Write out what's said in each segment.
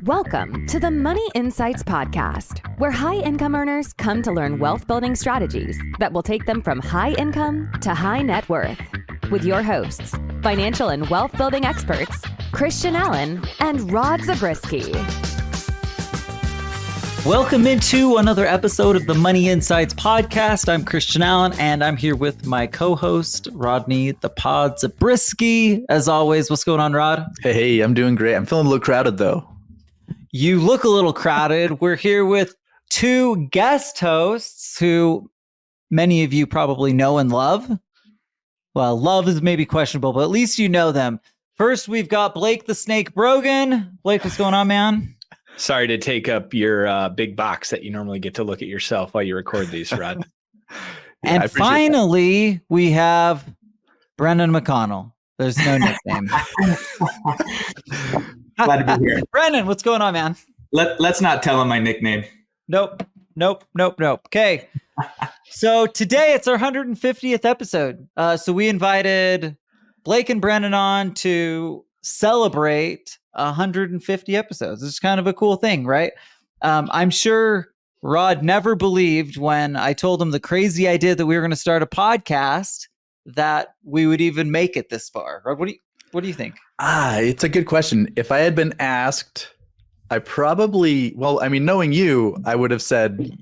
Welcome to the Money Insights Podcast, where high-income earners come to learn wealth-building strategies that will take them from high income to high net worth. With your hosts, financial and wealth-building experts, Christian Allen and Rod Zabriskie. Welcome into another episode of the Money Insights Podcast. I'm Christian Allen, and I'm here with my co-host, Rodney the Pod Zabriskie. As always, what's going on, Rod? Hey, I'm doing great. I'm feeling a little crowded, though. You look a little crowded. We're here with two guest hosts who many of you probably know and love. Well, love is maybe questionable, but at least you know them. First, we've got Blake the Snake Brogan. Blake, what's going on, man? Sorry to take up your big box that you normally get to look at yourself while you record these, Rod. And finally, we have Brenyn McConnell. There's no nickname. Glad to be here. Brenyn, what's going on, man? Let's not tell him my nickname. Nope. Okay. So today it's our 150th episode. So we invited Blake and Brenyn on to celebrate 150 episodes. It's kind of a cool thing, right? I'm sure Rod never believed when I told him the crazy idea that we were going to start a podcast that we would even make it this far. Rod, what do you think? It's a good question. If I had been asked, knowing you, I would have said,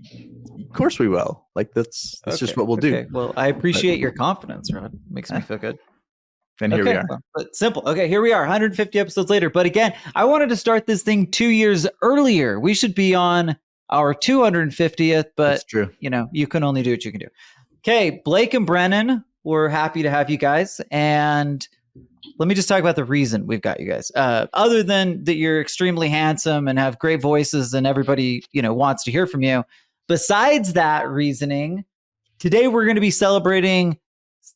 of course we will. Like that's just what we'll do. Well, I appreciate your confidence, Rod. Makes me feel good. And here we are. But simple. Okay, here we are, 150 episodes later. But again, I wanted to start this thing 2 years earlier. We should be on our 250th, but that's true. You can only do what you can do. Okay, Blake and Brenyn, we're happy to have you guys. And let me just talk about the reason we've got you guys. Other than that you're extremely handsome and have great voices and everybody, wants to hear from you. Besides that reasoning, today we're going to be celebrating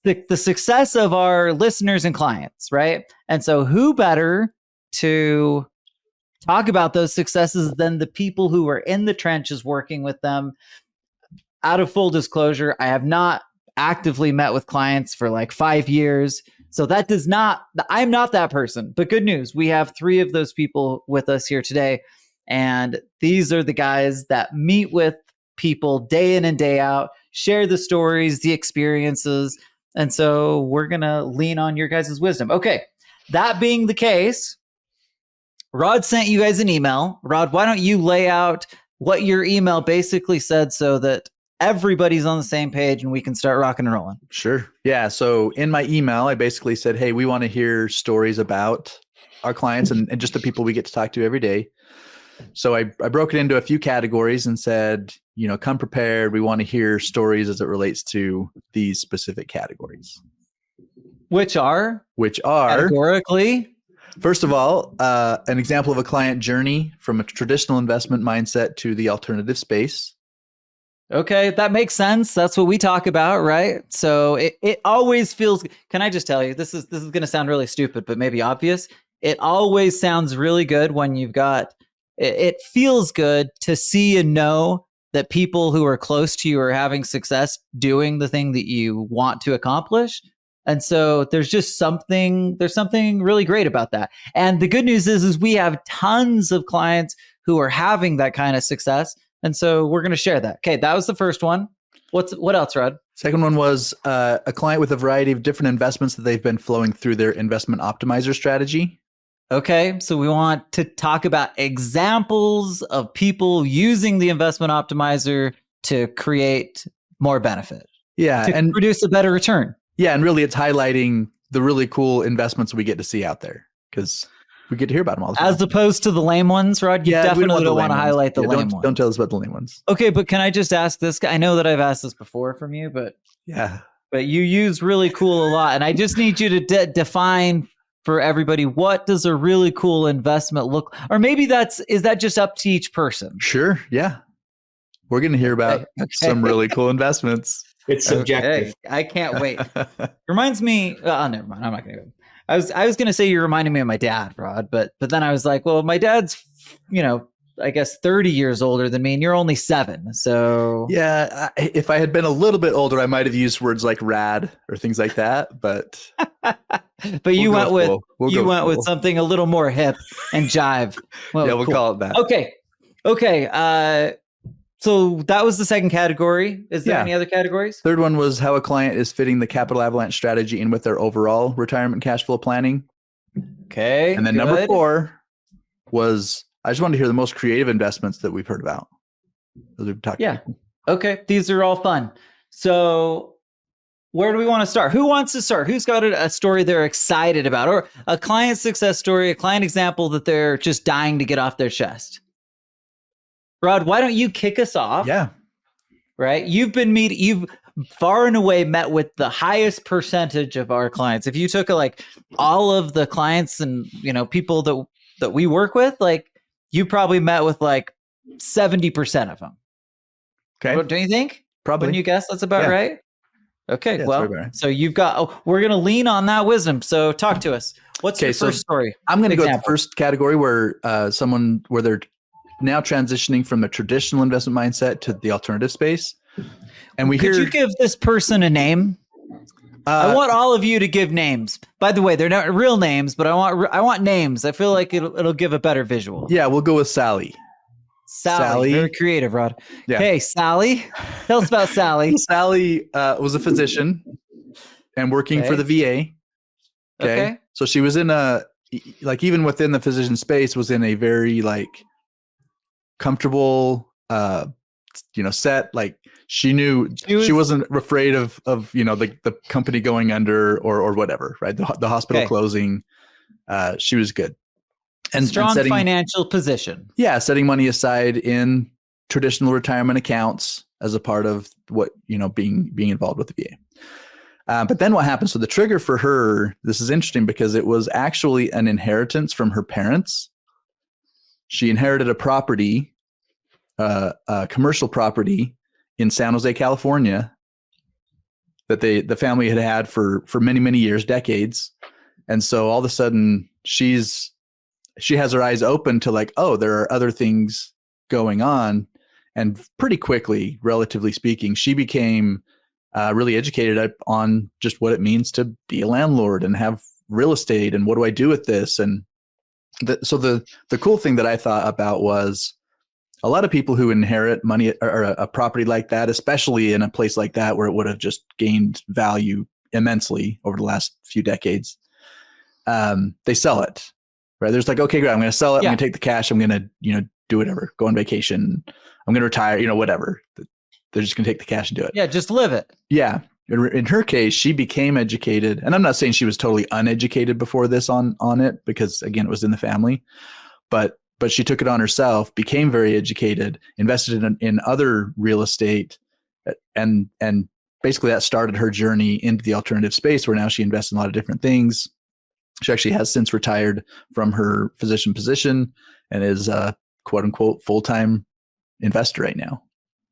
the success of our listeners and clients, right? And so who better to talk about those successes than the people who are in the trenches working with them? Out of full disclosure, I have not actively met with clients for like 5 years. So I'm not that person. But good news, we have 3 of those people with us here today. And these are the guys that meet with people day in and day out, share the stories, the experiences. And so we're going to lean on your guys' wisdom. Okay, that being the case, Rod sent you guys an email. Rod, why don't you lay out what your email basically said so that everybody's on the same page and we can start rocking and rolling? Sure. Yeah. So in my email, I basically said, hey, we want to hear stories about our clients and just the people we get to talk to every day. So I broke it into a few categories and said, come prepared. We want to hear stories as it relates to these specific categories. Which are categorically. First of all, an example of a client journey from a traditional investment mindset to the alternative space. Okay, that makes sense. That's what we talk about, right? So it always feels, can I just tell you, this is going to sound really stupid, but maybe obvious. It always sounds really good when it feels good to see and know that people who are close to you are having success doing the thing that you want to accomplish. And so there's something really great about that. And the good news is we have tons of clients who are having that kind of success. And so we're going to share that. Okay, that was the first one. What else, Rod? Second one was a client with a variety of different investments that they've been flowing through their investment optimizer strategy. Okay, so we want to talk about examples of people using the investment optimizer to create more benefit. Yeah, and produce a better return. Yeah, and really it's highlighting the really cool investments we get to see out there because we get to hear about them all the time. As opposed to the lame ones, Rod? You definitely don't want to highlight the lame ones. Don't tell us about the lame ones. Okay, but can I just ask this guy? I know that I've asked this before from you, but you use really cool a lot. And I just need you to define for everybody, what does a really cool investment look? Or maybe is that just up to each person? Sure, yeah. We're going to hear about some really cool investments. It's subjective. Okay. I can't wait. Reminds me. Never mind. I'm not going to go. I was going to say you reminded me of my dad, Rod, but then I was like, well, my dad's, I guess 30 years older than me, and you're only 7. So yeah, if I had been a little bit older, I might have used words like rad or things like that. But But you We'll went go with full. We'll go with full. something a little more hip and jive. Well, Yeah, we'll cool. call it that. Okay. So that was the second category. Is there Yeah. any other categories? Third one was how a client is fitting the capital avalanche strategy in with their overall retirement cash flow planning. Okay. And then number 4 was I just wanted to hear the most creative investments that we've heard about. Those we've talked Yeah. about. Okay. These are all fun. So where do we want to start? Who wants to start? Who's got a story they're excited about, or a client success story, a client example that they're just dying to get off their chest? Rod, why don't you kick us off? Yeah. Right. You've far and away met with the highest percentage of our clients. If you took all of the clients and, people that we work with, you probably met with 70% of them. Okay. Don't you think? Probably. Wouldn't you guess that's about right? Okay. Yeah, well, so you've got, we're going to lean on that wisdom. So talk to us. What's your first story? I'm going to go with the first category where where they're now transitioning from a traditional investment mindset to the alternative space. And Could you give this person a name? I want all of you to give names. By the way, they're not real names, but I want names. I feel like it'll give a better visual. Yeah, we'll go with Sally. Sally. Very creative, Rod. Yeah. Hey, Sally. Tell us about Sally. Sally was a physician and working for the VA. Okay. So she was in even within the physician space, was in a very comfortable, set. She knew she wasn't afraid of the company going under or whatever, right? The hospital closing. She was good. And strong financial position. Yeah. Setting money aside in traditional retirement accounts as a part of what, being involved with the VA. But then what happened? So the trigger for her, this is interesting because it was actually an inheritance from her parents. She inherited a property, a commercial property in San Jose, California, that the family had for many, many years, decades. And so all of a sudden she has her eyes open to there are other things going on. And pretty quickly, relatively speaking, she became really educated on just what it means to be a landlord and have real estate and what do I do with this? And so the cool thing that I thought about was a lot of people who inherit money or a property like that, especially in a place like that where it would have just gained value immensely over the last few decades, they sell it. Right. There's okay, great. I'm going to sell it. I'm going to take the cash. I'm going to, do whatever, go on vacation. I'm going to retire, whatever. They're just going to take the cash and do it. Yeah. Just live it. Yeah. In her case, she became educated, and I'm not saying she was totally uneducated before this on it, because again, it was in the family, but she took it on herself, became very educated, invested in other real estate, and basically that started her journey into the alternative space where now she invests in a lot of different things. She actually has since retired from her physician position and is a quote unquote full-time investor right now.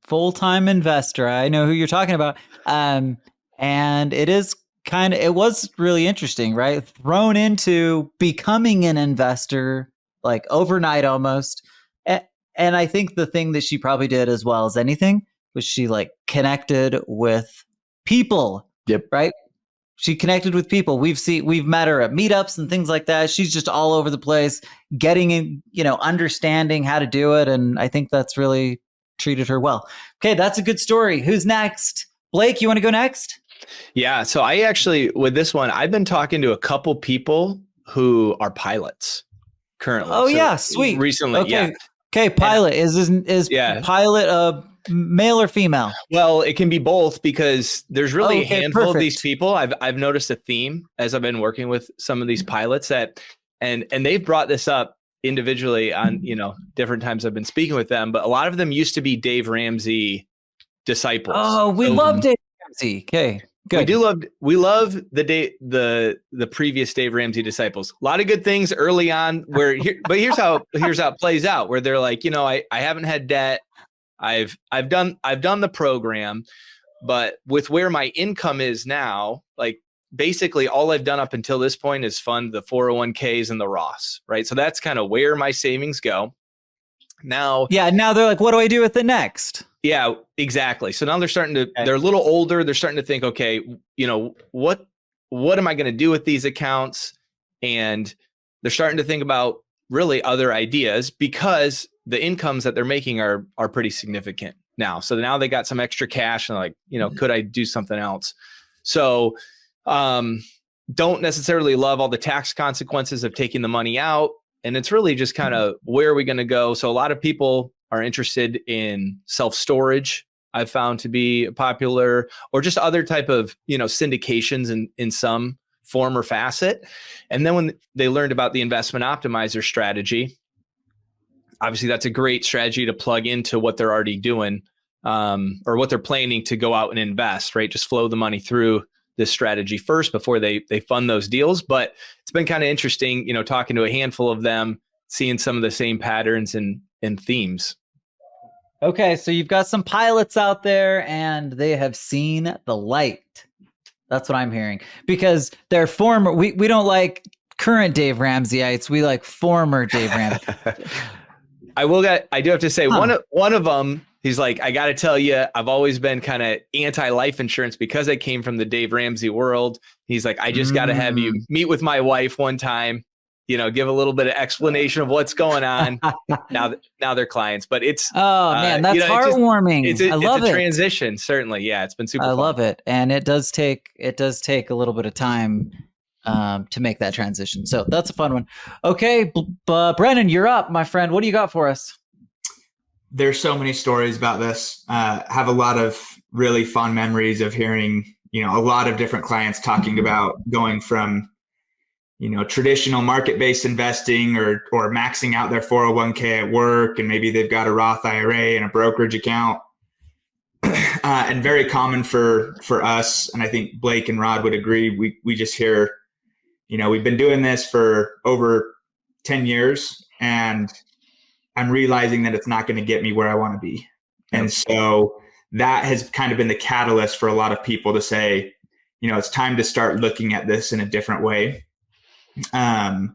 Full-time investor. I know who you're talking about. And it was really interesting, right? Thrown into becoming an investor overnight almost. And I think the thing that she probably did as well as anything was she connected with people. Yep. Right. She connected with people. We've met her at meetups and things like that. She's just all over the place, getting in, understanding how to do it. And I think that's really treated her well. Okay. That's a good story. Who's next? Blake, you want to go next? Yeah. So I actually, with this one, I've been talking to a couple people who are pilots currently. Oh, yeah. Sweet. Recently. Okay. Yeah. Okay. Pilot. Is pilot a male or female? Well, it can be both, because there's really a handful of these people. I've noticed a theme as I've been working with some of these pilots and they've brought this up individually on, different times I've been speaking with them, but a lot of them used to be Dave Ramsey disciples. Oh, we love Dave Ramsey. Okay. Good. We love the previous Dave Ramsey disciples. A lot of good things early on but here's how it plays out, where they're I haven't had debt. I've done the program, but with where my income is now, basically all I've done up until this point is fund the 401ks and the Roths, right? So that's kind of where my savings go. Now they're what do I do with it next? Yeah, exactly. So now they're starting to, they're a little older. They're starting to think, okay, what what am I going to do with these accounts? And they're starting to think about really other ideas because the incomes that they're making are pretty significant now. So now they got some extra cash and like, could I do something else? So don't necessarily love all the tax consequences of taking the money out. And it's really just kind of where are we going to go? So a lot of people are interested in self-storage. I've found to be popular, or just other type of, syndications in some form or facet. And then when they learned about the investment optimizer strategy, obviously that's a great strategy to plug into what they're already doing, or what they're planning to go out and invest, right? Just flow the money through this strategy first before they fund those deals. But it's been kind of interesting, talking to a handful of them, seeing some of the same patterns and themes. Okay, so you've got some pilots out there and they have seen the light. That's what I'm hearing. Because they're former, we don't like current Dave Ramseyites, we like former Dave Ramsey. I do have to say, one of them, he's like, I got to tell you, I've always been kind of anti-life insurance because I came from the Dave Ramsey world. He's like, I just got to have you meet with my wife one time, give a little bit of explanation of what's going on. now they're clients, but it's, man, that's heartwarming. I love it. It's a transition, certainly. Yeah, it's been super fun. I love it. And it does take a little bit of time to make that transition. So that's a fun one. Okay, Brennan, you're up, my friend. What do you got for us? There's so many stories about this. Have a lot of really fun memories of hearing, a lot of different clients talking about going from, traditional market-based investing or maxing out their 401k at work, and maybe they've got a Roth IRA and a brokerage account. And very common for us, and I think Blake and Rod would agree, we just hear, we've been doing this for over 10 years, and I'm realizing that it's not going to get me where I want to be. And so that has kind of been the catalyst for a lot of people to say, it's time to start looking at this in a different way. And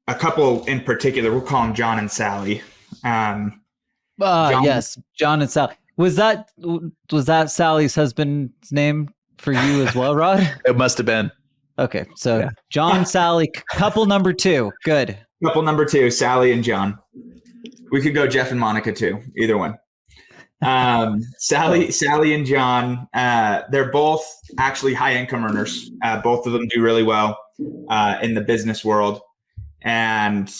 a couple in particular, we'll call them John and Sally. Yes, John and Sally. Was that Sally's husband's name for you as well, Rod? It must have been. Okay, so John, Sally, couple number 2. Good. Couple number 2, Sally and John. We could go Jeff and Monica too, either one. Sally and John, they're both actually high income earners. Both of them do really well in the business world. And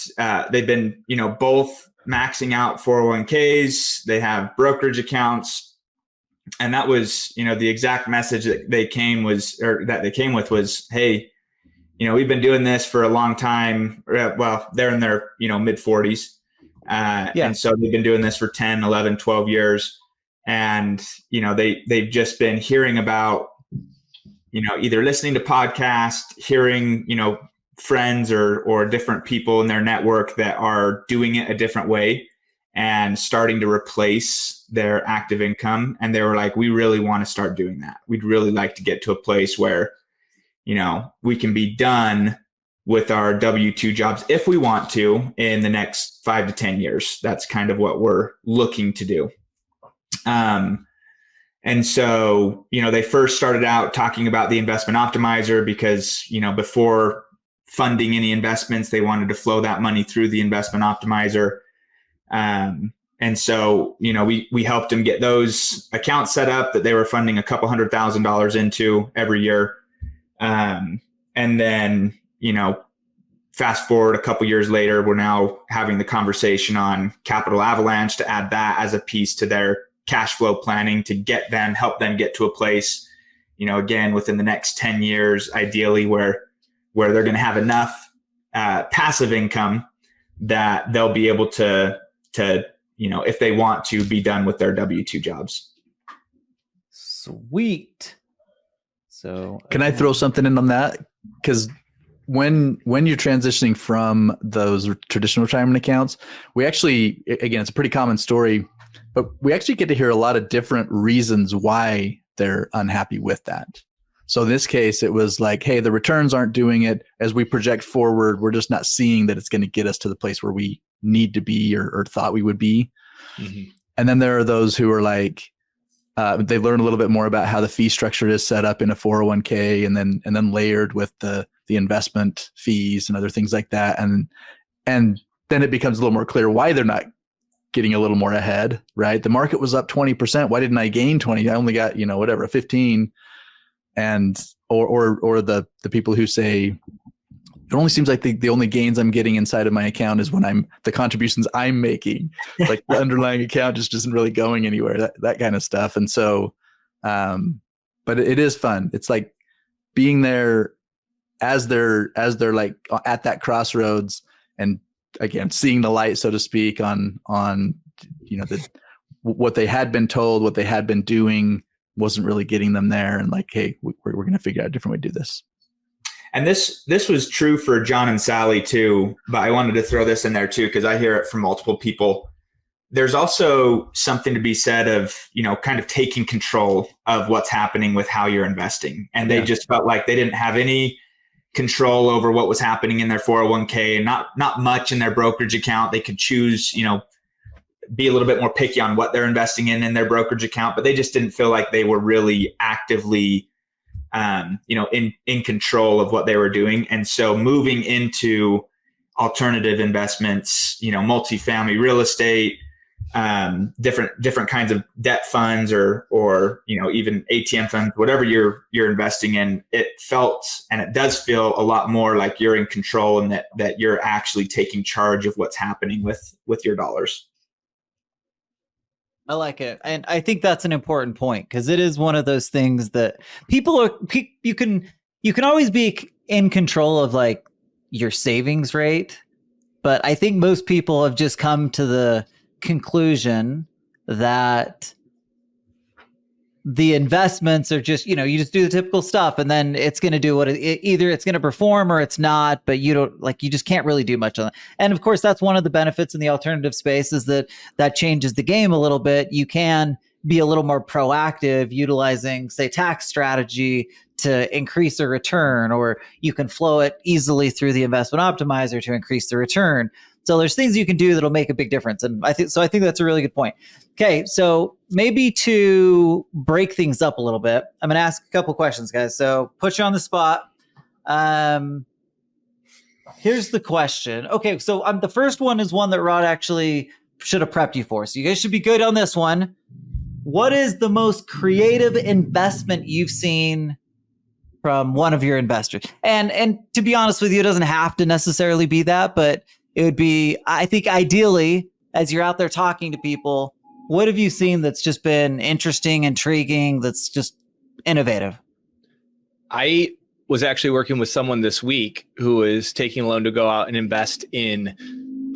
they've been, both maxing out 401ks. They have brokerage accounts. And that was, the exact message that they came with was, hey, we've been doing this for a long time. Well, they're in their, mid 40s. And so they've been doing this for 10, 11, 12 years. And, they've just been hearing about, either listening to podcasts, hearing, friends or different people in their network that are doing it a different way and starting to replace their active income. And they were like, we really want to start doing that. We'd really like to get to a place where, we can be done with our W-2 jobs if we want to in the next 5 to 10 years. That's kind of what we're looking to do. And so, they first started out talking about the investment optimizer because, before funding any investments, they wanted to flow that money through the investment optimizer. And so, we helped them get those accounts set up that they were funding a couple $100,000 into every year. And then, fast forward a couple years later, we're now having the conversation on capital avalanche to add that as a piece to their cash flow planning to help them get to a place, again, within the next 10 years, ideally where they're going to have enough passive income that they'll be able to, if they want to, be done with their W-2 jobs. Sweet. So can I throw something in on that? Because when you're transitioning from those traditional retirement accounts, we actually, again, it's a pretty common story, but we actually get to hear a lot of different reasons why they're unhappy with that. So in this case, it was like, hey, the returns aren't doing it. As we project forward, we're just not seeing that it's going to get us to the place where we need to be or thought we would be. Mm-hmm. And then there are those who are like, They learn a little bit more about how the fee structure is set up in a 401k, and then layered with the investment fees and other things like that. And then it becomes a little more clear why they're not getting a little more ahead, right? The market was up 20%. Why didn't I gain 20? I only got, whatever, 15. And, or the people who say, it only seems like the only gains I'm getting inside of my account is when the contributions I'm making, like the underlying account just isn't really going anywhere, that kind of stuff. And so, but it is fun. It's like being there as they're like at that crossroads, and again, seeing the light, so to speak, on what they had been told, what they had been doing wasn't really getting them there. And like, hey, we're going to figure out a different way to do this. And this was true for John and Sally too, but I wanted to throw this in there too, because I hear it from multiple people. There's also something to be said of, kind of taking control of what's happening with how you're investing. And they just felt like they didn't have any control over what was happening in their 401k, and not much in their brokerage account. They could choose, be a little bit more picky on what they're investing in their brokerage account, but they just didn't feel like they were really actively in control of what they were doing. And so moving into alternative investments, multifamily real estate, different kinds of debt funds or even ATM funds, whatever you're investing in, it felt, and it does feel a lot more like you're in control, and that you're actually taking charge of what's happening with your dollars. I like it. And I think that's an important point, because it is one of those things that you can always be in control of like your savings rate. But I think most people have just come to the conclusion that the investments are just, you just do the typical stuff, and then it's going to do either it's going to perform or it's not, but you just can't really do much on that. And of course, that's one of the benefits in the alternative space, is that changes the game a little bit. You can be a little more proactive, utilizing, say, tax strategy to increase a return, or you can flow it easily through the investment optimizer to increase the return. So there's things you can do that'll make a big difference. And I think that's a really good point. Okay, so maybe to break things up a little bit, I'm going to ask a couple questions, guys. So put you on the spot. Here's the question. Okay, so the first one is one that Rod actually should have prepped you for. So you guys should be good on this one. What is the most creative investment you've seen from one of your investors? And to be honest with you, it doesn't have to necessarily be that, but it would be, I think, ideally, as you're out there talking to people, what have you seen that's just been interesting, intriguing, that's just innovative? I was actually working with someone this week who is taking a loan to go out and invest in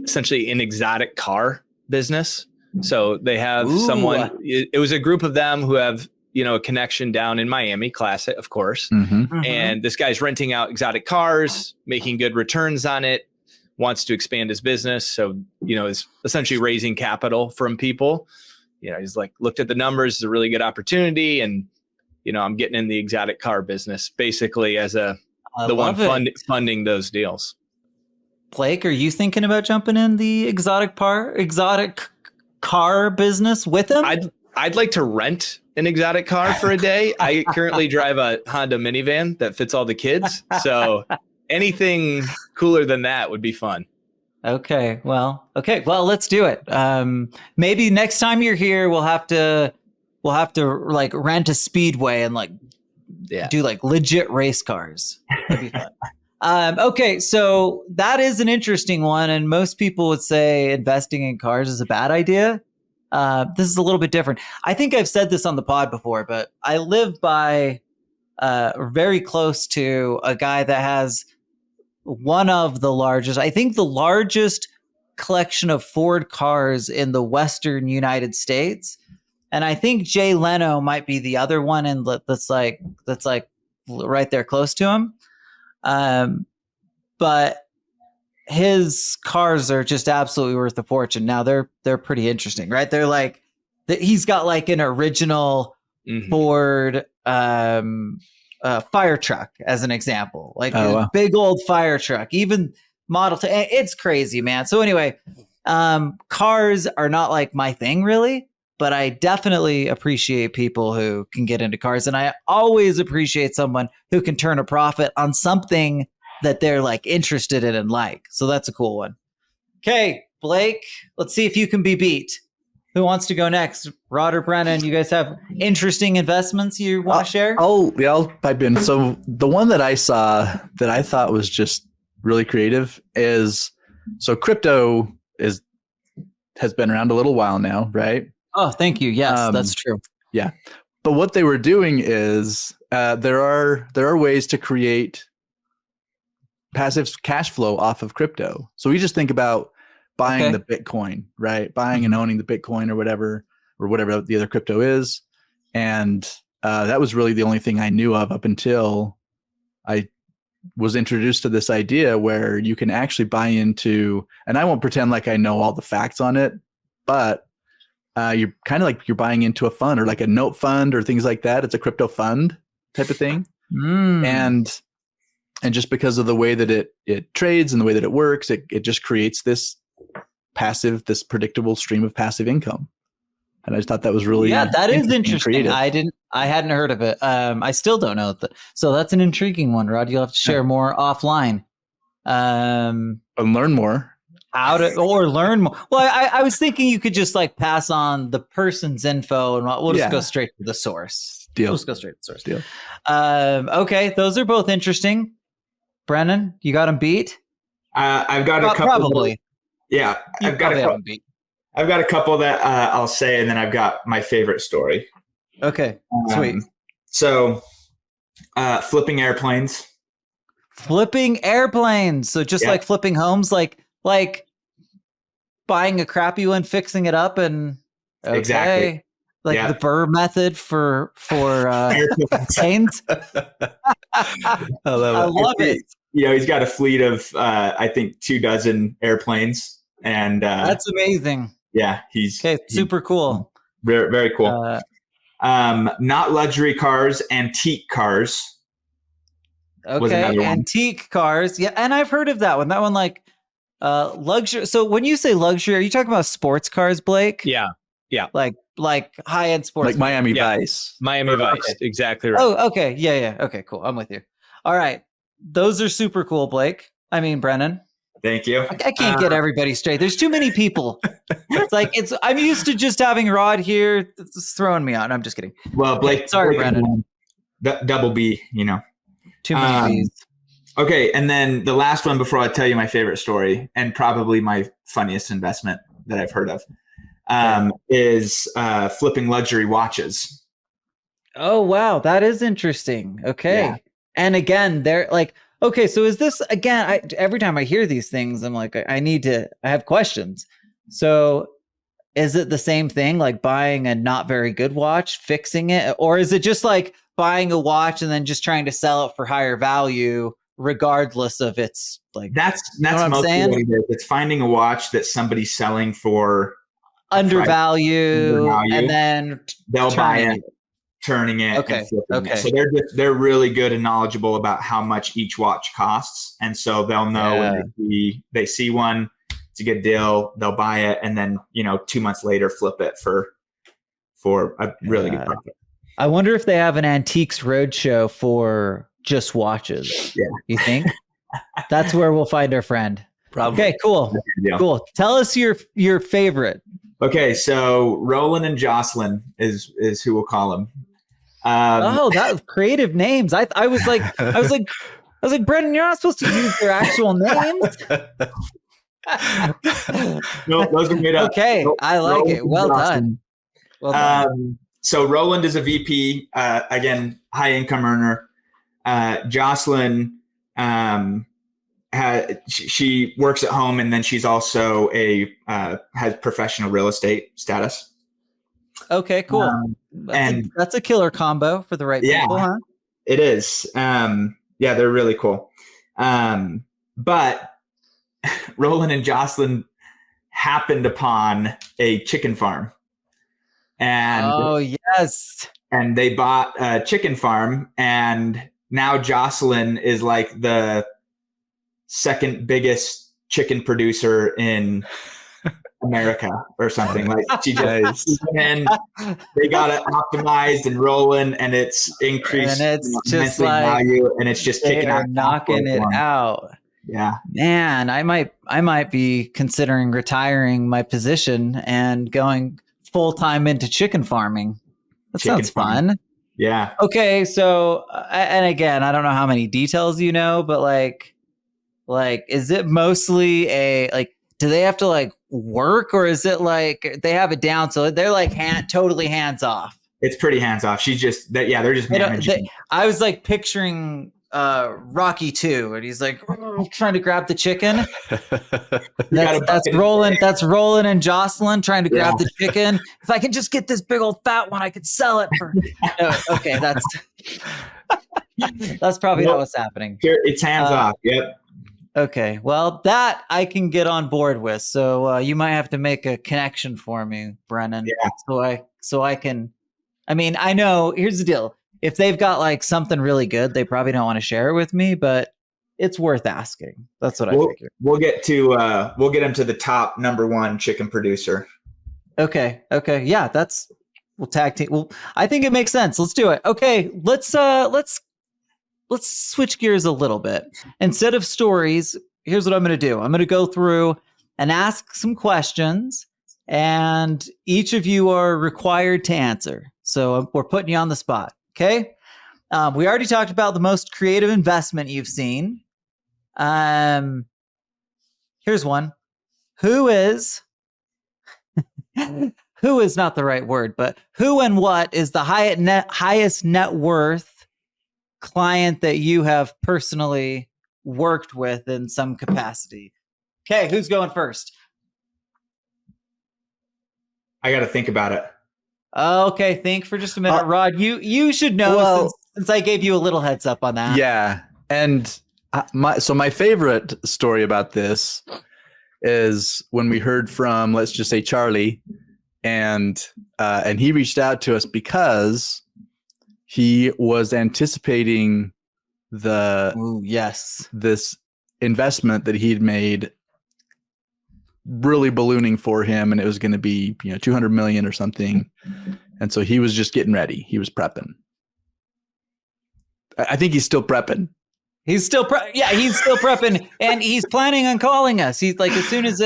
essentially an exotic car business. So they have someone, it was a group of them who have, a connection down in Miami, class, of course. Mm-hmm. Mm-hmm. And this guy's renting out exotic cars, making good returns on it, wants to expand his business. So, is essentially raising capital from people. He's like, looked at the numbers, it's a really good opportunity. And, I'm getting in the exotic car business basically as the one funding those deals. Blake, are you thinking about jumping in the exotic car business with him? I'd like to rent an exotic car for a day. I currently drive a Honda minivan that fits all the kids. So anything cooler than that would be fun. Okay. Well, let's do it. Maybe next time you're here, we'll have to like rent a speedway and do like legit race cars. That'd be fun. Okay. So that is an interesting one. And most people would say investing in cars is a bad idea. This is a little bit different. I think I've said this on the pod before, but I live very close to a guy that has one of the largest, I think the largest collection of Ford cars in the Western United States. And I think Jay Leno might be the other one, and that's like right there close to him. But his cars are just absolutely worth a fortune. Now they're pretty interesting, right? They're like, he's got like an original Ford fire truck as an example, like a big old fire truck, even Model T. It's crazy, man. So anyway, cars are not like my thing really, but I definitely appreciate people who can get into cars. And I always appreciate someone who can turn a profit on something that they're like interested in and like. So that's a cool one. Okay, Blake, let's see if you can be beat. Who wants to go next? Rod or Brennan, you guys have interesting investments you want to share? I'll pipe in. So the one that I saw that I thought was just really creative is, so crypto has been around a little while now, right? Oh, thank you. Yes, that's true. Yeah. But what they were doing is there are ways to create passive cash flow off of crypto. So we just think about buying the Bitcoin, right? Buying and owning the Bitcoin or whatever the other crypto is. And that was really the only thing I knew of up until I was introduced to this idea where you can actually buy into, and I won't pretend like I know all the facts on it, but you're kind of like you're buying into a fund or like a note fund or things like that. It's a crypto fund type of thing. And just because of the way that it trades and the way that it works, it just creates this predictable stream of passive income. And I just thought that was really that is interesting. Creative. I hadn't heard of it. I still don't know. So that's an intriguing one, Rod. You'll have to share more offline. And learn more. Learn more. Well, I was thinking you could just like pass on the person's info and we'll just go straight to the source. Deal. We'll just go straight to the source. Deal. Okay, those are both interesting. Brennan, you got them beat? I've got a couple. Probably. Yeah, I've got a couple. I've got a couple that I'll say, and then I've got my favorite story. Okay, sweet. So, flipping airplanes. Flipping airplanes. So just like flipping homes, like buying a crappy one, fixing it up, and exactly. Like the Burr method for planes. I love it. You know, he's got a fleet of I think 24 airplanes, and that's amazing. Yeah, he's super cool. Very, very cool. Not luxury cars, antique cars. Okay, antique cars. Yeah, and I've heard of that one. That one, like luxury. So when you say luxury, are you talking about sports cars, Blake? Yeah. Like high-end sports, like Miami Vice. Miami Vice, exactly right. Oh, okay, yeah. Okay, cool. I'm with you. All right, those are super cool, Blake. I mean, Brennan. Thank you. I can't get everybody straight. There's too many people. I'm used to just having Rod here. It's throwing me out. I'm just kidding. Well, Blake. Sorry, Brennan. Double B. You know. Too many B's. Okay, and then the last one before I tell you my favorite story and probably my funniest investment that I've heard of is flipping luxury watches. Oh, wow. That is interesting. Okay. Yeah. And again, they're like, okay, so is this, again, every time I hear these things, I'm like, I have questions. So is it the same thing, like buying a not very good watch, fixing it? Or is it just like buying a watch and then just trying to sell it for higher value, regardless of its like, that's what I'm saying. What it is. It's finding a watch that somebody's selling for undervalue, and then they'll buy it, turning it, and flipping it. So they're really good and knowledgeable about how much each watch costs, and so they'll know when they see one, it's a good deal, they'll buy it, and then 2 months later flip it for a really good profit. I wonder if they have an antiques roadshow for just watches. Yeah, you think? That's where we'll find our friend. Probably. Okay, cool. Tell us your favorite. Okay, so Roland and Jocelyn is who we'll call them. That was creative names. I was like, Brendan, you're not supposed to use their actual names. No, those are made up. Okay, I like Roland it. Well done. Well done. So Roland is a VP, again, high income earner. Jocelyn, she works at home, and then she's also has professional real estate status. Okay, cool. That's a killer combo for the right people, huh? It is. They're really cool. But Roland and Jocelyn happened upon a chicken farm, and and they bought a chicken farm, and now Jocelyn is like the second biggest chicken producer in America or something. Like she Nice. just and they got it optimized and rolling, and it's increased And it's just immensely like value, and it's just they kicking are out knocking it out. Yeah. Man, I might be considering retiring my position and going full time into chicken farming. That Chicken sounds farming. fun. Yeah. Okay, so and again, I don't know how many details you know, but like is it mostly do they have to like work, or is it like they have it down so they're like totally hands off? It's pretty hands off. She's just they're just managing. I was like picturing Rocky 2, and he's like trying to grab the chicken. That's rolling and Jocelyn trying to grab the chicken. If I can just get this big old fat one, I could sell it for. Okay, that's probably not what's happening. It's hands off. Yep. Okay, well that I can get on board with. So you might have to make a connection for me, Brennan. Yeah. So I can. I mean, I know. Here's the deal. If they've got like something really good, they probably don't want to share it with me, but it's worth asking. That's what I figured. We'll get him to the top #1 chicken producer. Okay. Yeah, we'll tag team. Well, I think it makes sense. Let's do it. Okay, let's switch gears a little bit. Instead of stories, here's what I'm going to do. I'm going to go through and ask some questions, and each of you are required to answer. So we're putting you on the spot. Okay. We already talked about the most creative investment you've seen. Here's one. Who is not the right word, but who and what is the highest net worth client that you have personally worked with in some capacity? Okay, who's going first? I got to think about it. Okay, think for just a minute. Rod, you should know since I gave you a little heads up on that. Yeah. And my favorite story about this is when we heard from, let's just say, Charlie, and he reached out to us because he was anticipating this investment that he'd made really ballooning for him, and it was going to be 200 million or something, and so he was just getting ready. He was prepping. I think he's still prepping. He's still prepping, and he's planning on calling us. He's like, as soon as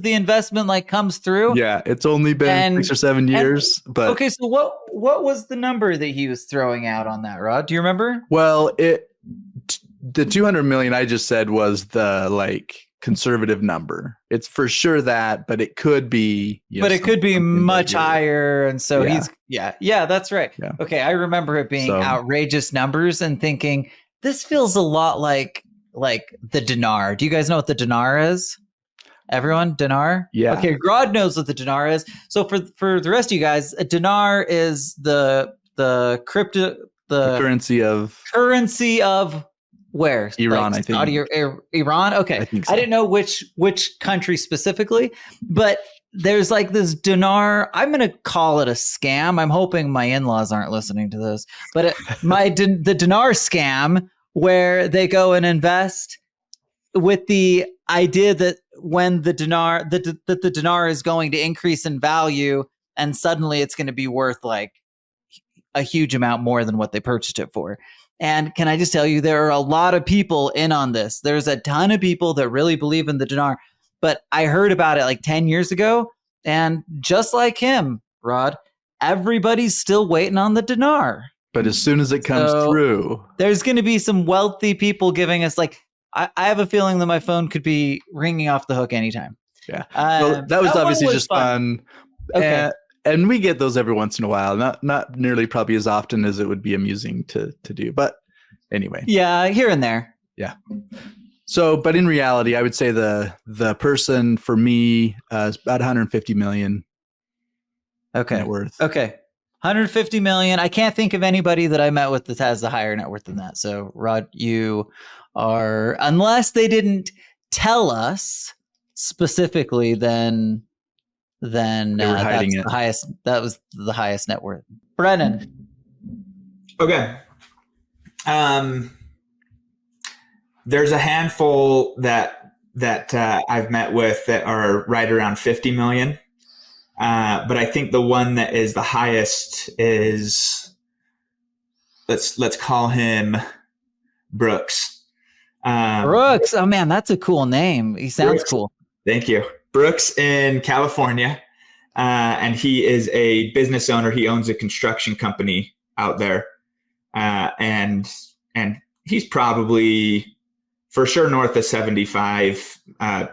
the investment like comes through. Yeah, it's only been 6 or 7 years. But okay, so what was the number that he was throwing out on that, Rod? Do you remember? Well, the 200 million I just said was the conservative number. It's for sure that, but it could be. But it could be much higher, and so he's that's right. Yeah. Okay, I remember it being outrageous numbers and thinking, this feels a lot like the dinar. Do you guys know what the dinar is? Everyone, dinar? Yeah. Okay, Rod knows what the dinar is. So for the rest of you guys, a dinar is the currency of where? Iran, I think. Saudi or Iran? Okay. I think so. I didn't know which country specifically, but there's like this dinar. I'm going to call it a scam. I'm hoping my in-laws aren't listening to this, but the dinar scam, where they go and invest with the idea that when the dinar is going to increase in value, and suddenly it's going to be worth like a huge amount more than what they purchased it for. And can I just tell you, there are a lot of people in on this. There's a ton of people that really believe in the dinar, but I heard about it like 10 years ago. And just like him, Rod, everybody's still waiting on the dinar. But as soon as it comes through, there's going to be some wealthy people giving us I have a feeling that my phone could be ringing off the hook anytime. Yeah. So that was obviously just fun. Okay. And we get those every once in a while, not nearly probably as often as it would be amusing to do. But anyway. Yeah, here and there. Yeah. So, but in reality, I would say the person for me is about 150 million. Okay. Net worth. Okay. 150 million. I can't think of anybody that I met with that has a higher net worth than that. So, Rod, you are, unless they didn't tell us specifically, then that's the highest. That was the highest net worth. Brennan. Okay. There's a handful that that I've met with that are right around 50 million. But I think the one that is the highest is, let's call him Brooks. Brooks. Oh man, that's a cool name. He sounds Brooks, cool. Thank you. Brooks in California. And he is a business owner. He owns a construction company out there. And he's probably for sure north of 75,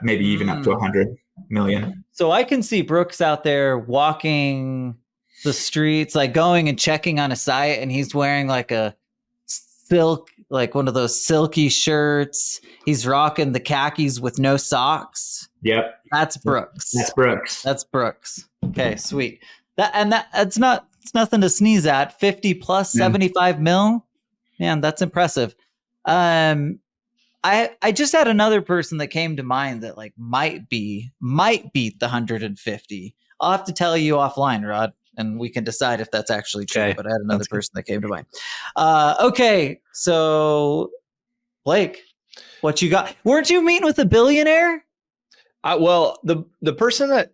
maybe even up to 100 million. So I can see Brooks out there walking the streets, like going and checking on a site, and he's wearing like a silk, like one of those silky shirts. He's rocking the khakis with no socks. Yep. That's Brooks. That's Brooks. Okay, sweet. It's nothing to sneeze at. 50 plus 75 mil. Man, that's impressive. I just had another person that came to mind that like might beat the 150. I'll have to tell you offline, Rod, and we can decide if that's actually true. Okay. But I had another person that came to mind. Okay, so Blake, what you got? Weren't you meeting with a billionaire? Well, the person that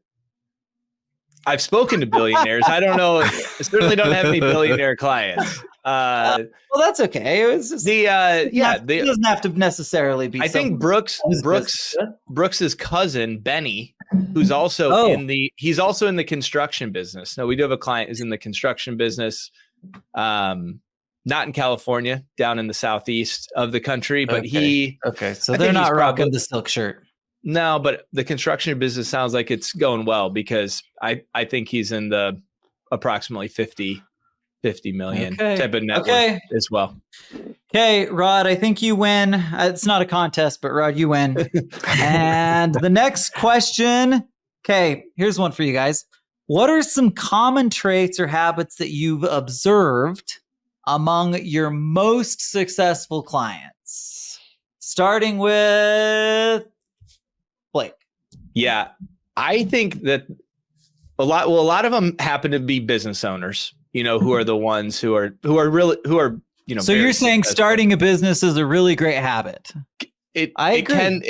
I've spoken to billionaires. I don't know. I certainly don't have any billionaire clients. Well, that's okay. It was just It doesn't have to necessarily be. I think Brooks's cousin Benny, who's also he's also in the construction business. No, we do have a client who's in the construction business, not in California, down in the southeast of the country, but so they're not rocking the silk shirt. No, but the construction business sounds like it's going well because I think he's in the approximately 50 million type of net worth as well. Okay, Rod, I think you win. It's not a contest, but Rod, you win. And the next question. Okay, here's one for you guys. What are some common traits or habits that you've observed among your most successful clients? Starting with Blake. Yeah, I think that a lot of them happen to be business owners, who are the ones who are really. So you're saying starting a business is a really great habit. It can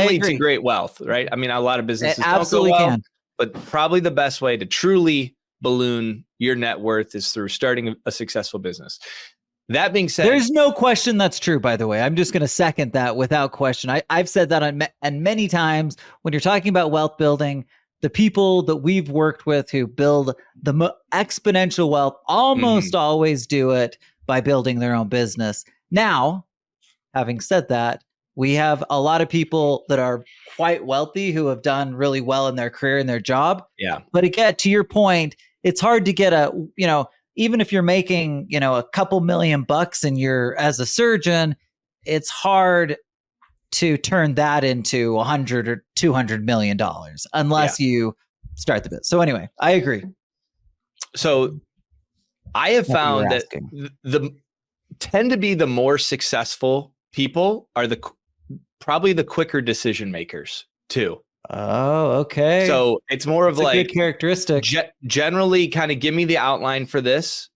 lead to great wealth, right? I mean, a lot of businesses absolutely don't go well, can. but probably the best way to truly balloon your net worth is through starting a successful business. That being said, there's no question that's true, by the way. I'm just going to second that without question. I've said that and many times when you're talking about wealth building, the people that we've worked with who build the exponential wealth almost always do it by building their own business. Now, having said that, we have a lot of people that are quite wealthy who have done really well in their career and their job. Yeah. But again, to your point, it's hard to get even if you're making, a couple $1,000,000 and you're as a surgeon, it's hard to turn that into $100 or $200 million unless you start the business. So anyway, I agree. So I have found that tend to be the more successful people are probably the quicker decision makers too. Oh, okay. So it's more of like a good characteristic. Generally kind of give me the outline for this.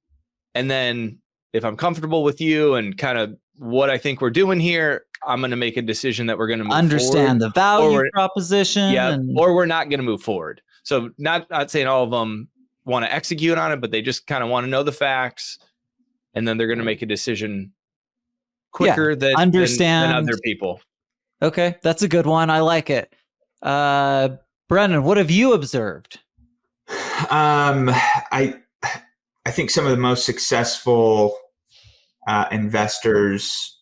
And then if I'm comfortable with you and kind of what I think we're doing here, I'm going to make a decision that we're going to understand the value proposition. Yeah. Or we're not going to move forward. So not saying all of them want to execute on it, but they just kind of want to know the facts. And then they're going to make a decision quicker than other people. Okay. That's a good one. I like it. Brennan, what have you observed? I think some of the most successful investors,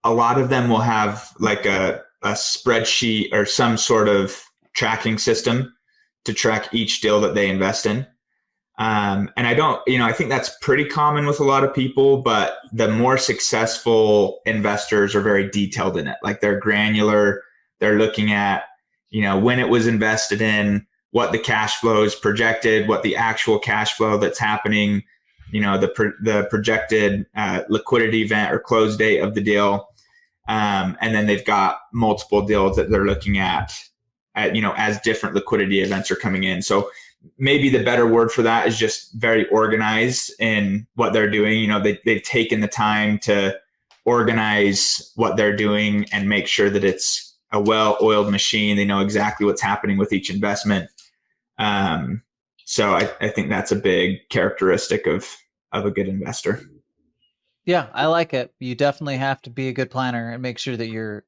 a lot of them will have like a spreadsheet or some sort of tracking system to track each deal that they invest in. And I think that's pretty common with a lot of people, but the more successful investors are very detailed in it. Like they're granular. They're looking at, when it was invested in, what the cash flow is projected, what the actual cash flow that's happening, the projected liquidity event or close date of the deal. And then they've got multiple deals that they're looking at, as different liquidity events are coming in. So maybe the better word for that is just very organized in what they're doing. They've taken the time to organize what they're doing and make sure that it's a well-oiled machine. They know exactly what's happening with each investment. So I think that's a big characteristic of a good investor. Yeah, I like it. You definitely have to be a good planner and make sure that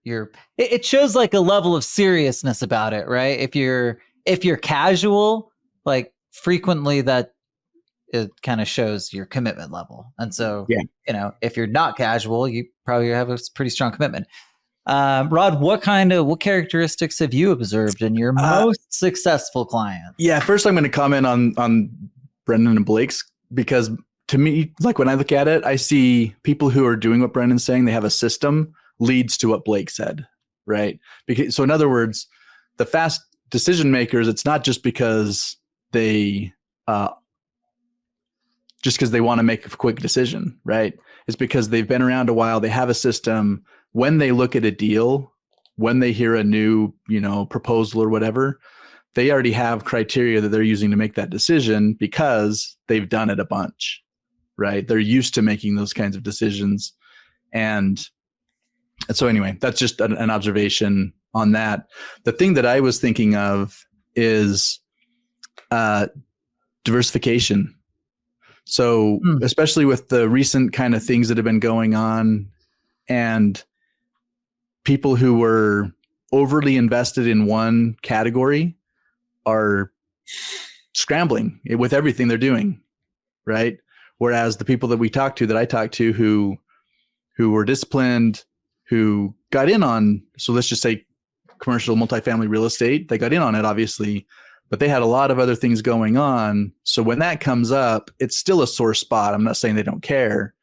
it shows like a level of seriousness about it, right? If you're casual, like frequently that it kind of shows your commitment level. And so, Yeah. If you're not casual, you probably have a pretty strong commitment. Rod, what characteristics have you observed in your most successful clients? Yeah, first I'm going to comment on Brendan and Blake's, because to me, like when I look at it, I see people who are doing what Brendan's saying. They have a system leads to what Blake said, right? So in other words, the fast decision makers, it's not just because they want to make a quick decision, right? It's because they've been around a while. They have a system. When they look at a deal, when they hear a new, proposal or whatever, they already have criteria that they're using to make that decision because they've done it a bunch, right? They're used to making those kinds of decisions. And so anyway, that's just an observation on that. The thing that I was thinking of is diversification. So especially with the recent kind of things that have been going on, and people who were overly invested in one category are scrambling with everything they're doing, right? Whereas the people that I talked to who were disciplined, who got in on, so let's just say commercial multifamily real estate, they got in on it obviously, but they had a lot of other things going on. So when that comes up, it's still a sore spot. I'm not saying they don't care,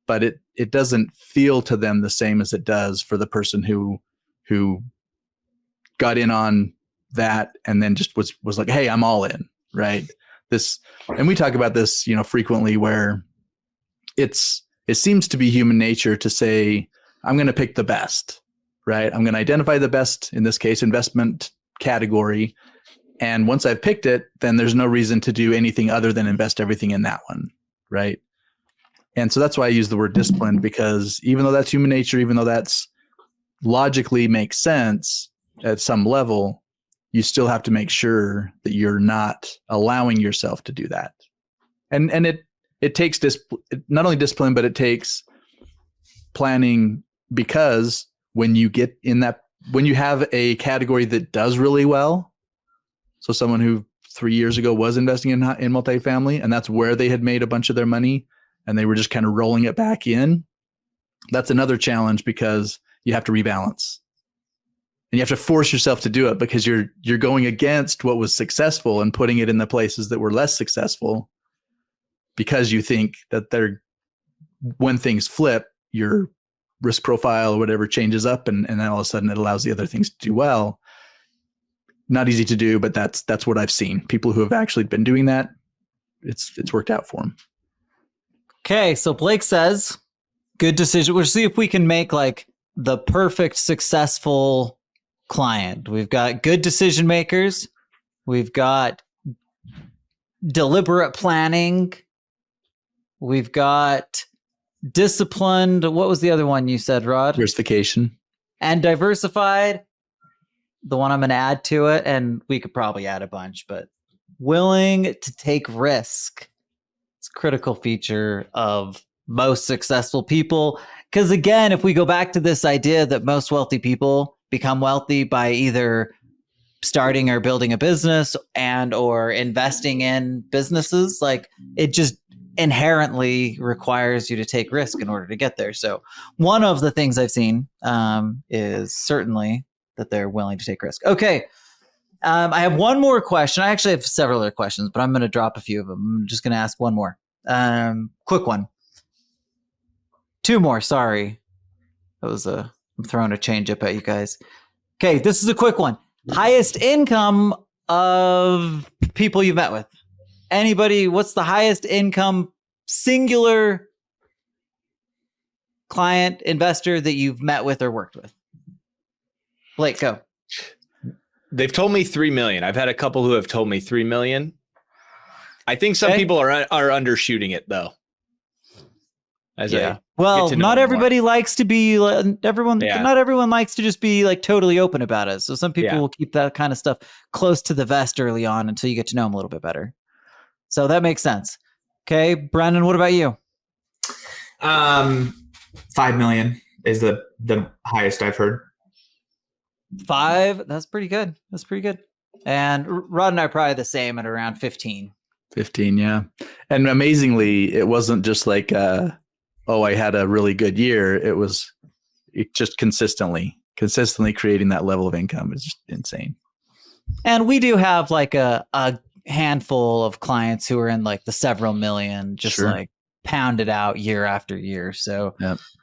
but it doesn't feel to them the same as it does for the person who got in on that and then just was like, hey, I'm all in, right? And we talk about this, frequently, where it seems to be human nature to say, I'm going to pick the best, right? I'm going to identify the best, in this case, investment category. And once I've picked it, then there's no reason to do anything other than invest everything in that one, right? And so that's why I use the word discipline, because even though that's human nature, even though that's logically makes sense at some level, you still have to make sure that you're not allowing yourself to do that. And it takes not only discipline, but it takes planning, because when you have a category that does really well, so someone who 3 years ago was investing in multifamily, and that's where they had made a bunch of their money, and they were just kind of rolling it back in, that's another challenge, because you have to rebalance. And you have to force yourself to do it, because you're going against what was successful and putting it in the places that were less successful, because you think that when things flip, your risk profile or whatever changes up, and then all of a sudden it allows the other things to do well. Not easy to do, but that's what I've seen. People who have actually been doing that, it's worked out for them. Okay, so Blake says, good decision. We'll see if we can make like the perfect successful client. We've got good decision makers. We've got deliberate planning. We've got disciplined. What was the other one you said, Rod? Diversification. And diversified. The one I'm going to add to it, and we could probably add a bunch, but willing to take risk. It's a critical feature of most successful people. Because again, if we go back to this idea that most wealthy people become wealthy by either starting or building a business and or investing in businesses, like it just inherently requires you to take risk in order to get there. So one of the things I've seen is certainly that they're willing to take risk. Okay. I have one more question. I actually have several other questions, but I'm going to drop a few of them. I'm just going to ask one more. Quick one. Two more. Sorry. I'm throwing a change up at you guys. Okay. This is a quick one. Highest income of people you've met with. Anybody, what's the highest income singular client, investor that you've met with or worked with? Blake, go. They've told me 3 million. I've had a couple who have told me 3 million. I think some people are undershooting it though. Well, to know not more. everybody likes to be everyone. Yeah. Not everyone likes to just be like totally open about it. So some people Yeah. will keep that kind of stuff close to the vest early on until you get to know them a little bit better. So that makes sense. Okay, Brennan, what about you? 5 million is the highest I've heard. 5. That's pretty good. That's pretty good. And Rod and I are probably the same at around 15. 15, yeah. And amazingly, it wasn't just like, I had a really good year. It just consistently creating that level of income is just insane. And we do have like a handful of clients who are in like the several million, just like pounded out year after year. So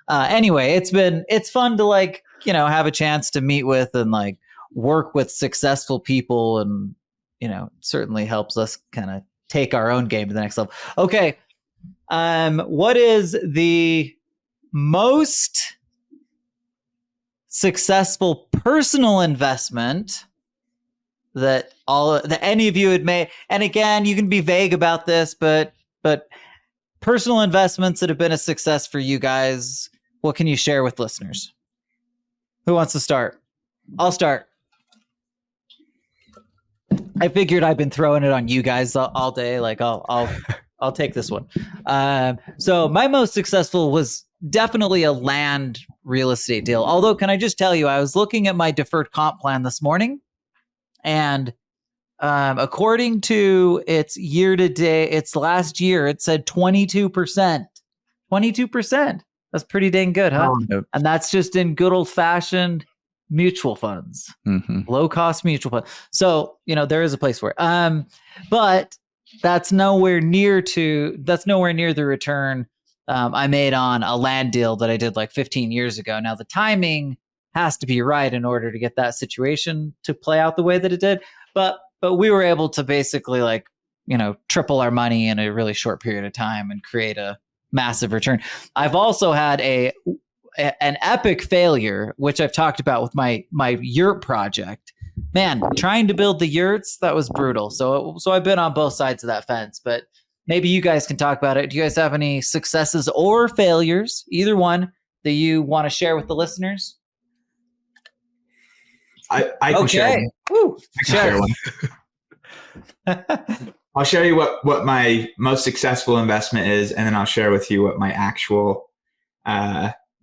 anyway, it's fun to like, have a chance to meet with and like work with successful people, and it certainly helps us kind of take our own game to the next level. Okay. What is the most successful personal investment that any of you had made? And again, you can be vague about this, but personal investments that have been a success for you guys, what can you share with listeners? Who wants to start? I'll start. I figured I've been throwing it on you guys all day. Like I'll take this one. So my most successful was definitely a land real estate deal. Although, can I just tell you, I was looking at my deferred comp plan this morning, and according to its year to date, its last year, it said 22%. 22%. That's pretty dang good, huh? Yep. And that's just in good old fashioned mutual funds, low cost mutual funds. So, there is a place for it. But that's nowhere near the return I made on a land deal that I did like 15 years ago. Now, the timing has to be right in order to get that situation to play out the way that it did. But we were able to basically like, triple our money in a really short period of time and create a massive return. I've also had an epic failure, which I've talked about with my yurt project. Man, trying to build the yurts, that was brutal. So I've been on both sides of that fence, but maybe you guys can talk about it. Do you guys have any successes or failures, either one, that you want to share with the listeners? I can share. Woo. Share one. I'll share you what my most successful investment is, and then I'll share with you what my actual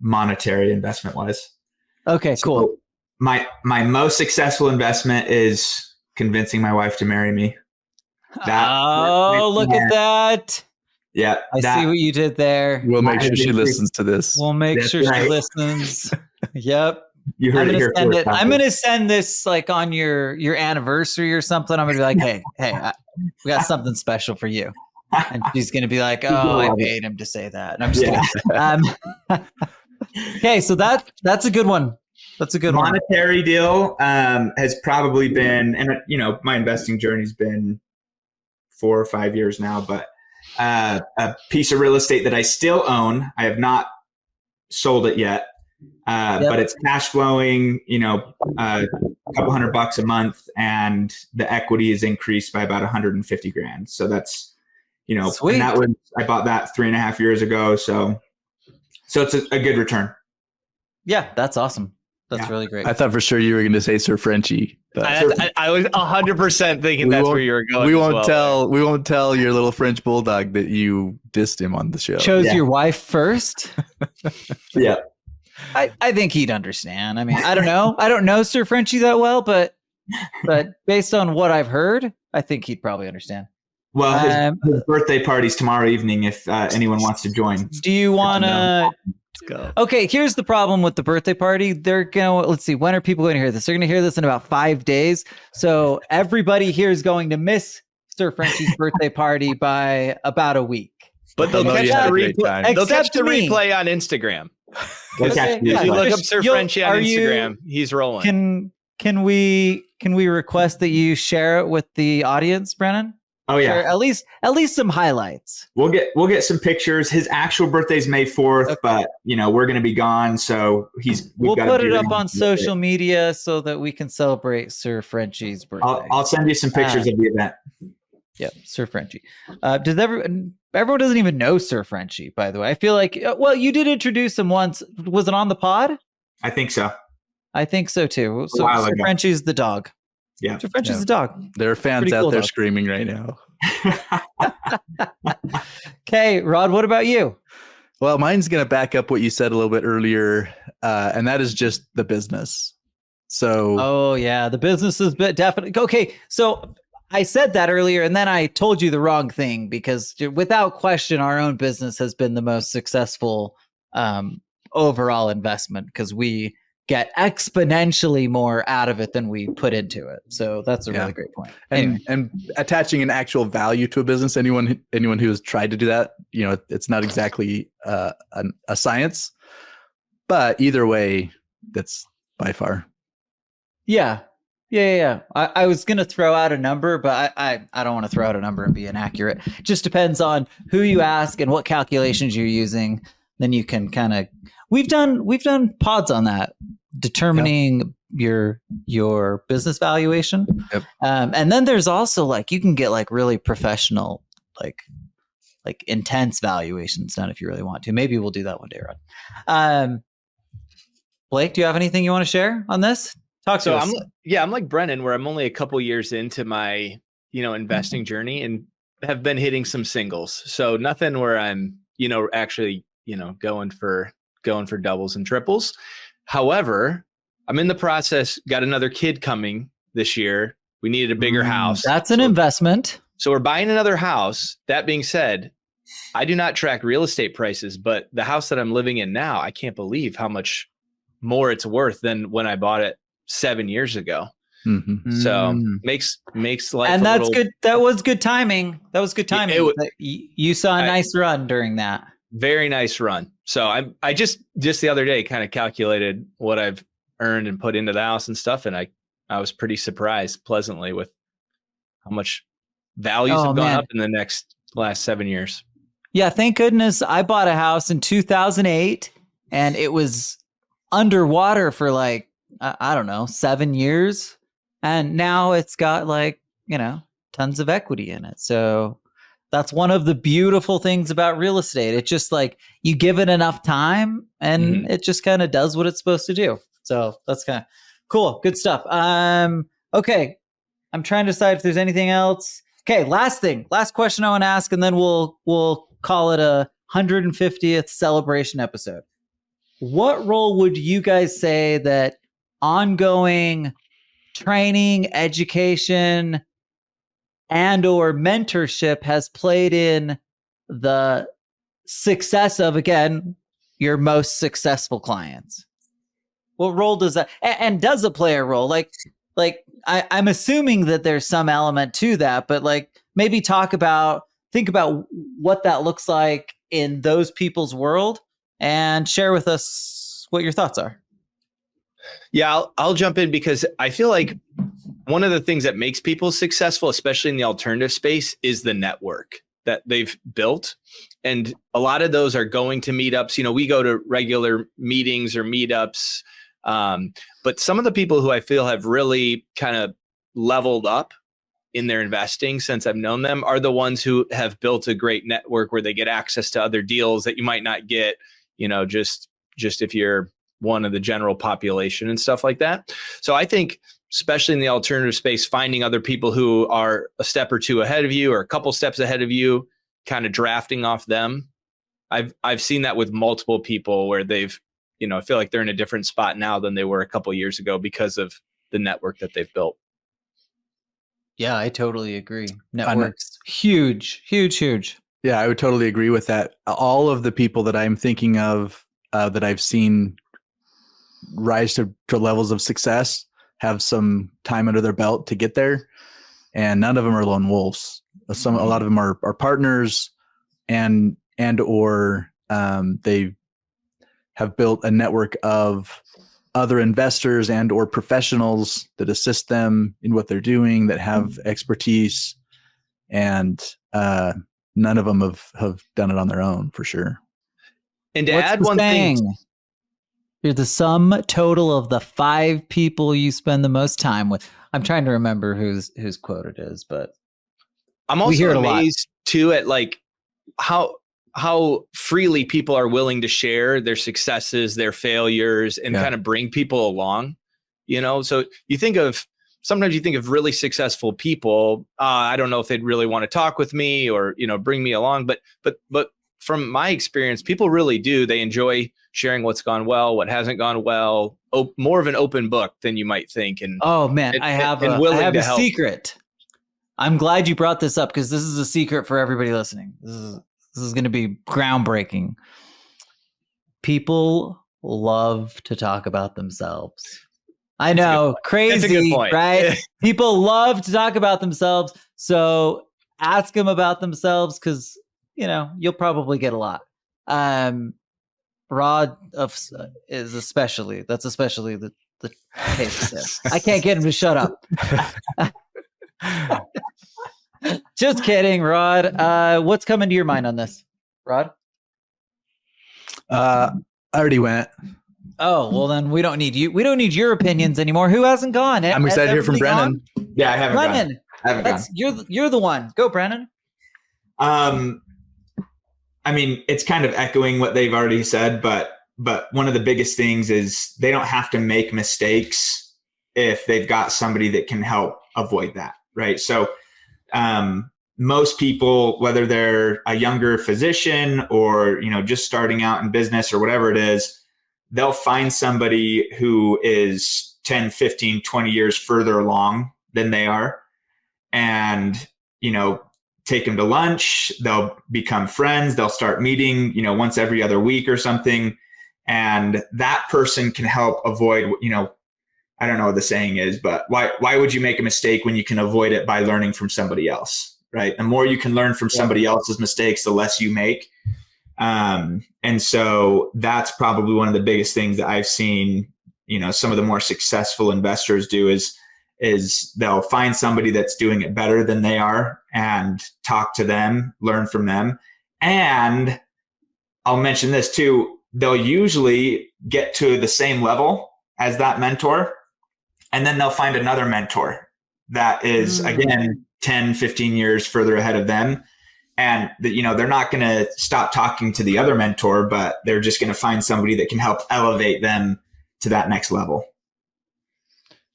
monetary investment was. Okay, cool. So my most successful investment is convincing my wife to marry me. Look at that. Yeah. I see what you did there. We'll make sure she listens to this. We'll make sure she listens. Yep. You heard it here first. I'm going to send this like on your anniversary or something. I'm going to be like, hey, we got something special for you. And she's going to be like, oh, I paid him to say that. And I'm just kidding. Okay, so that's a good one. That's a good monetary deal has probably been, and my investing journey's been 4 or 5 years now, but a piece of real estate that I still own. I have not sold it yet. But it's cash flowing, a couple $100 a month, and the equity is increased by about 150 grand. So that's, Sweet. And I bought that 3.5 years ago. So it's a good return. Yeah, that's awesome. That's really great. I thought for sure you were going to say Sir Frenchie. I was 100% thinking that's where you were going. We won't tell your little French bulldog that you dissed him on the show. Chose your wife first. Yeah. I think he'd understand. I mean, I don't know. I don't know Sir Frenchie that well, but based on what I've heard, I think he'd probably understand. Well, his birthday party's tomorrow evening if anyone wants to join. Do you want to... Go. Okay, here's the problem with the birthday party. They're going to... Let's see. When are people going to hear this? They're going to hear this in about 5 days. So everybody here is going to miss Sir Frenchie's birthday party by about a week. But they'll catch the replay on Instagram. If you look up Sir Frenchie on Instagram, he's rolling. Can we request that you share it with the audience, Brennan? Oh yeah, share at least some highlights. We'll get some pictures. His actual birthday's May 4th, but we're going to be gone, so we'll put it up on social media so that we can celebrate Sir Frenchie's birthday. I'll send you some pictures of the event. Yep, Sir Frenchie. Does everyone doesn't even know Sir Frenchie, by the way. I feel like, well, you did introduce him once. Was it on the pod? I think so. I think so too. So while Sir ago. Frenchie's the dog. Yeah. Sir Frenchie's the dog. There are fans Pretty out cool there dog. screaming right now. Okay, Rod, what about you? Well, mine's going to back up what you said a little bit earlier, and that is just the business. So, Oh yeah, the business is definitely okay. So I said that earlier, and then I told you the wrong thing because without question, our own business has been the most successful overall investment because we get exponentially more out of it than we put into it. So that's a really great point. Anyway. And attaching an actual value to a business, anyone who has tried to do that, it's not exactly a science, but either way, that's by far. Yeah. I was going to throw out a number, but I don't want to throw out a number and be inaccurate. It just depends on who you ask and what calculations you're using. Then you can kind of, we've done pods on that, determining your business valuation. Yep. And then there's also like, you can get like really professional, like intense valuations done if you really want to. Maybe we'll do that one day, Rod. Blake, do you have anything you want to share on this? Talk to us. I'm like Brennan, where I'm only a couple years into my, investing journey and have been hitting some singles. So nothing where I'm, actually, going for doubles and triples. However, I'm in the process, got another kid coming this year. We needed a bigger house. That's an investment. So we're buying another house. That being said, I do not track real estate prices, but the house that I'm living in now, I can't believe how much more it's worth than when I bought it 7 years ago. Mm-hmm. So makes life. And that's good. That was good timing. You saw a nice run during that. Very nice run. So I just the other day kind of calculated what I've earned and put into the house and stuff, and I was pretty surprised pleasantly with how much values have gone up in the last 7 years. Yeah, thank goodness I bought a house in 2008, and it was underwater for like I don't know 7 years, and now it's got like tons of equity in it. So that's one of the beautiful things about real estate. It's just like you give it enough time and it just kind of does what it's supposed to do. So that's kind of cool. Good stuff. Okay. I'm trying to decide if there's anything else. Okay. Last question I want to ask, and then we'll call it a 150th celebration episode. What role would you guys say that ongoing training, education, and or mentorship has played in the success of, again, your most successful clients? What role does that, and does it play a role? Like I'm assuming that there's some element to that, but like maybe think about what that looks like in those people's world and share with us what your thoughts are. Yeah, I'll jump in because I feel like one of the things that makes people successful, especially in the alternative space, is the network that they've built. And a lot of those are going to meetups. We go to regular meetings or meetups. But some of the people who I feel have really kind of leveled up in their investing since I've known them are the ones who have built a great network where they get access to other deals that you might not get, just if you're one of the general population and stuff like that. So I think, especially in the alternative space, finding other people who are a step or two ahead of you or a couple steps ahead of you, kind of drafting off them. I've seen that with multiple people where they've, I feel like they're in a different spot now than they were a couple years ago because of the network that they've built. Yeah, I totally agree. Networks, huge. Yeah, I would totally agree with that. All of the people that I'm thinking of that I've seen rise to levels of success have some time under their belt to get there, and none of them are lone wolves. A lot of them are partners, and or they have built a network of other investors and or professionals that assist them in what they're doing, that have expertise, and none of them have done it on their own, for sure. And to add one thing, you're the sum total of the 5 people you spend the most time with. I'm trying to remember whose quote it is, but I'm We also hear it a lot. amazed too at like how freely people are willing to share their successes, their failures, and kind of bring people along, so sometimes you think of really successful people. I don't know if they'd really want to talk with me or, bring me along, but from my experience, people really do. They enjoy sharing what's gone well, what hasn't gone well, more of an open book than you might think. And oh man, I have a secret. I'm glad you brought this up because this is a secret for everybody listening. This is going to be groundbreaking. People love to talk about themselves. I know, crazy, that's a good point. Right? People love to talk about themselves. So ask them about themselves because, you'll probably get a lot. Rod is especially the case there. I can't get him to shut up. Just kidding, Rod. What's coming to your mind on this, Rod? I already went. Oh, well then we don't need you. We don't need your opinions anymore. Who hasn't gone? I'm excited to hear from Brennan. Yeah, I haven't Brennan. gone. I haven't gone. You're the one. Go, Brennan. I mean, it's kind of echoing what they've already said, but one of the biggest things is they don't have to make mistakes if they've got somebody that can help avoid that, right? So most people, whether they're a younger physician or, just starting out in business or whatever it is, they'll find somebody who is 10, 15, 20 years further along than they are and, take them to lunch. They'll become friends. They'll start meeting, once every other week or something. And that person can help avoid, I don't know what the saying is, but why would you make a mistake when you can avoid it by learning from somebody else, right? The more you can learn from somebody else's mistakes, the less you make. And so that's probably one of the biggest things that I've seen, some of the more successful investors do is they'll find somebody that's doing it better than they are and talk to them, learn from them. And I'll mention this too, they'll usually get to the same level as that mentor. And then they'll find another mentor that is, again, 10, 15 years further ahead of them. And they're not going to stop talking to the other mentor, but they're just going to find somebody that can help elevate them to that next level.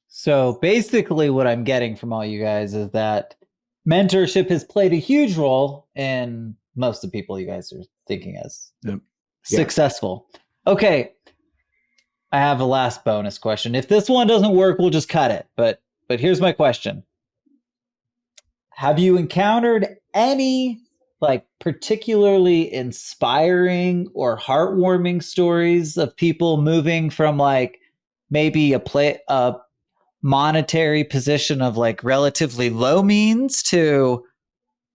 So basically what I'm getting from all you guys is that mentorship has played a huge role in most of the people you guys are thinking as successful. Okay. I have a last bonus question. If this one doesn't work, we'll just cut it. But here's my question. Have you encountered any particularly inspiring or heartwarming stories of people moving from maybe a monetary position of relatively low means to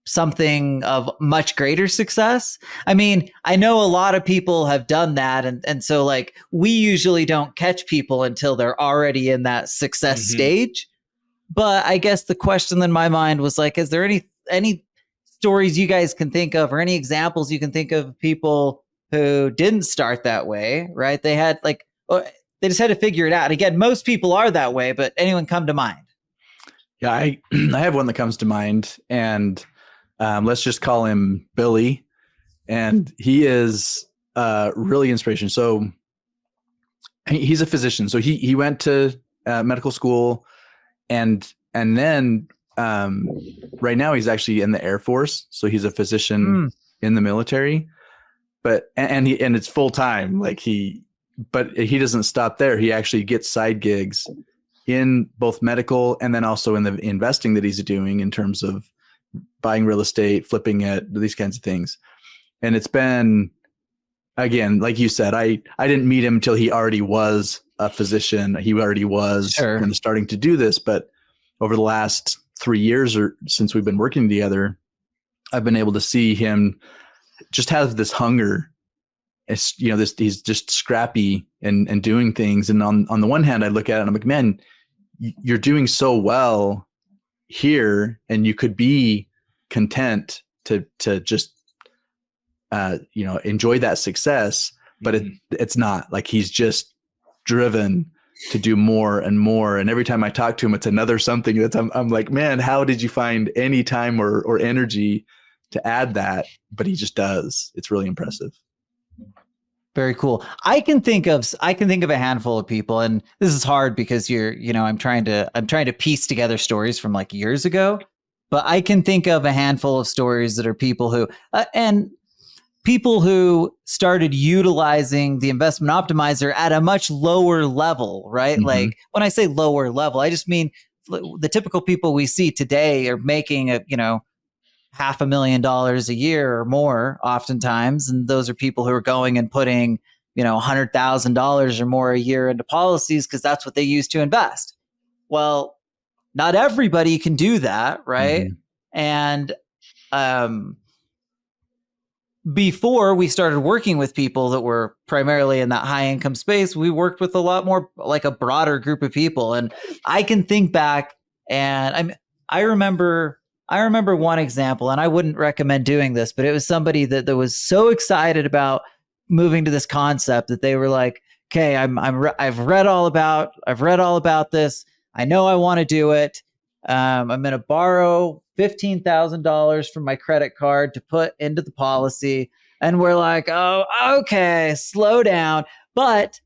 something of much greater success? I mean, I know a lot of people have done that. And so we usually don't catch people until they're already in that success stage. But I guess the question in my mind was is there any stories you guys can think of or any examples you can think of people who didn't start that way, right? They had they just had to figure it out. And again, most people are that way, but anyone come to mind? Yeah, I have one that comes to mind, and let's just call him Billy. And he is really inspiration. So he's a physician. So he went to medical school, and then right now he's actually in the Air Force. So he's a physician in the military, but it's full time. But he doesn't stop there. He actually gets side gigs in both medical and then also in the investing that he's doing in terms of buying real estate, flipping it, these kinds of things. And it's been, again, like you said, I didn't meet him till he already was a physician. He already was kind of starting to do this. But over the last 3 years or since we've been working together, I've been able to see him just have this hunger. It's, he's just scrappy and doing things. And on the one hand, I look at it and I'm like, man, you're doing so well here, and you could be content to just, enjoy that success, but it's not he's just driven to do more and more. And every time I talk to him, it's another something that's, I'm like, man, how did you find any time or energy to add that? But he just does. It's really impressive. Very cool. I can think of a handful of people, and this is hard because I'm trying to piece together stories from like years ago, but I can think of a handful of stories that are people who started utilizing the investment optimizer at a much lower level, right? Mm-hmm. Like when I say lower level, I just mean the typical people we see today are making $500,000 a year or more oftentimes. And those are people who are going and putting, $100,000 or more a year into policies because that's what they use to invest. Well, not everybody can do that, right? Mm-hmm. And before we started working with people that were primarily in that high income space, we worked with a lot more like a broader group of people. And I can think back and I remember one example, and I wouldn't recommend doing this, but it was somebody that was so excited about moving to this concept that they were like, okay, I've read all about this. I know I want to do it. I'm going to borrow $15,000 from my credit card to put into the policy. And we're like, oh, okay, slow down. But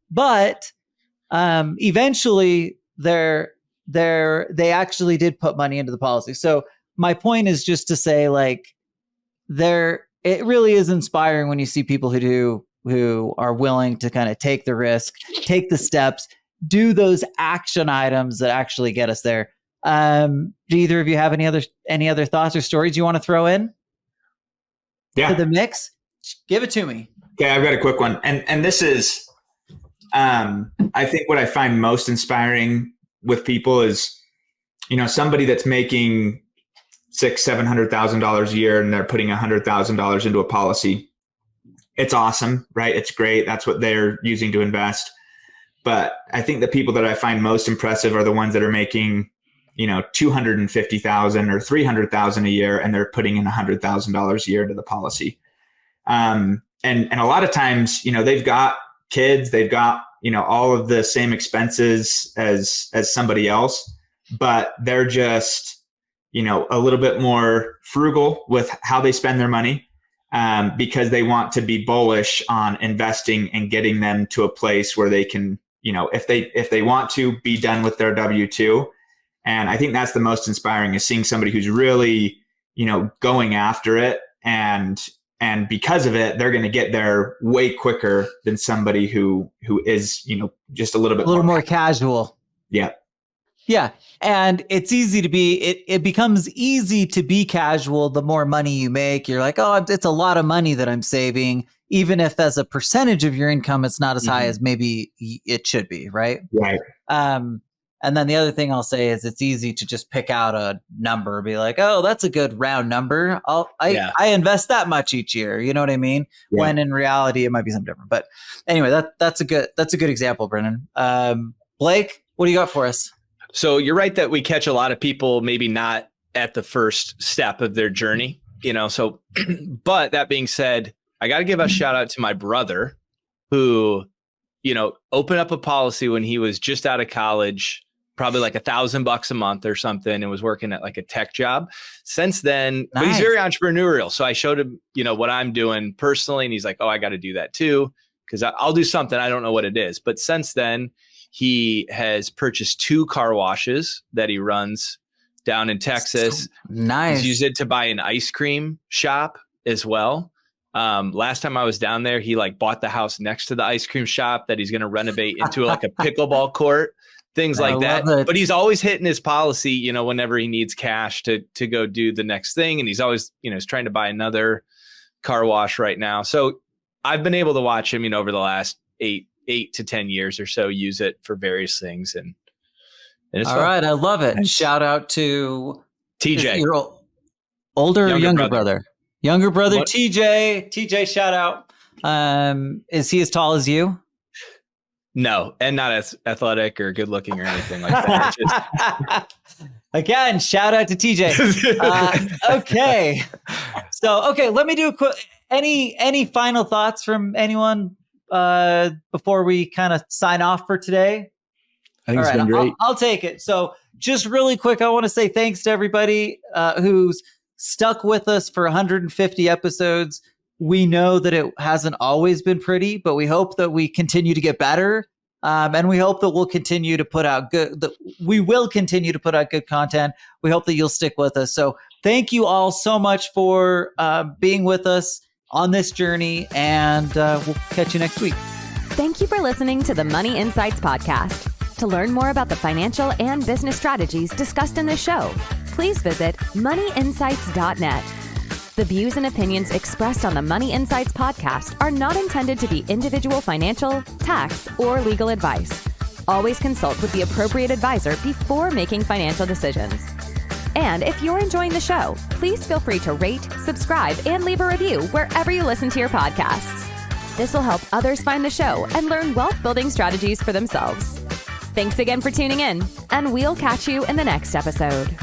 eventually they actually did put money into the policy. So my point is just to say, like, it really is inspiring when you see people who are willing to kind of take the risk, take the steps, do those action items that actually get us there. Do either of you have any other thoughts or stories you want to throw in? Yeah. To the mix? Give it to me. Okay, I've got a quick one. And this is I think what I find most inspiring with people is, somebody that's making $600,000-$700,000 a year and they're putting $100,000 into a policy. It's awesome, right? It's great. That's what they're using to invest. But I think the people that I find most impressive are the ones that are making, $250,000 or $300,000 a year, and they're putting in $100,000 a year into the policy. And a lot of times, they've got kids, they've got, all of the same expenses as somebody else, but they're just, a little bit more frugal with how they spend their money, because they want to be bullish on investing and getting them to a place where they can, if they want to be done with their W-2. And I think that's the most inspiring, is seeing somebody who's really, going after it, and because of it, they're going to get there way quicker than somebody who is, just a little bit more casual. Yeah. Yeah. And it's easy to be, it becomes easy to be casual the more money you make. You're like, oh, it's a lot of money that I'm saving, even if as a percentage of your income, it's not as high as maybe it should be, right? Right. And then the other thing I'll say is it's easy to just pick out a number, be like, oh, that's a good round number. I invest that much each year. You know what I mean? Yeah. When in reality, it might be something different. But anyway, that's a good example, Brennan. Blake, what do you got for us? So you're right that we catch a lot of people maybe not at the first step of their journey, so, but that being said, I got to give a shout out to my brother who, opened up a policy when he was just out of college, probably like $1,000 a month or something, and was working at like a tech job. Since then, nice. But he's very entrepreneurial. So I showed him, what I'm doing personally, and he's like, oh, I got to do that too, because I'll do something. I don't know what it is. But since then, he has purchased 2 car washes that he runs down in Texas. So nice. He's used it to buy an ice cream shop as well. Last time I was down there, he bought the house next to the ice cream shop that he's going to renovate into like a pickleball court, things like that. But he's always hitting his policy, whenever he needs cash to go do the next thing. And he's always, he's trying to buy another car wash right now. So I've been able to watch him, over the last 8 to 10 years or so, use it for various things. And it's all fun. right. I love it. Nice. Shout out to TJ. Your older or younger brother? Younger brother, what? TJ, shout out. Is he as tall as you? No, and not as athletic or good looking or anything like that. Again, shout out to TJ. Okay. So, let me do a quick, any final thoughts from anyone before we kind of sign off for today? I think it's been great. I'll take it. So just really quick, I want to say thanks to everybody who's stuck with us for 150 episodes. We know that it hasn't always been pretty, but we hope that we continue to get better. And we hope that we'll continue to put out good content. We hope that you'll stick with us. So thank you all so much for being with us on this journey, and we'll catch you next week. Thank you for listening to the Money Insights Podcast. To learn more about the financial and business strategies discussed in this show, please visit moneyinsights.net. The views and opinions expressed on the Money Insights Podcast are not intended to be individual financial, tax, or legal advice. Always consult with the appropriate advisor before making financial decisions. And if you're enjoying the show, please feel free to rate, subscribe, and leave a review wherever you listen to your podcasts. This will help others find the show and learn wealth building strategies for themselves. Thanks again for tuning in, and we'll catch you in the next episode.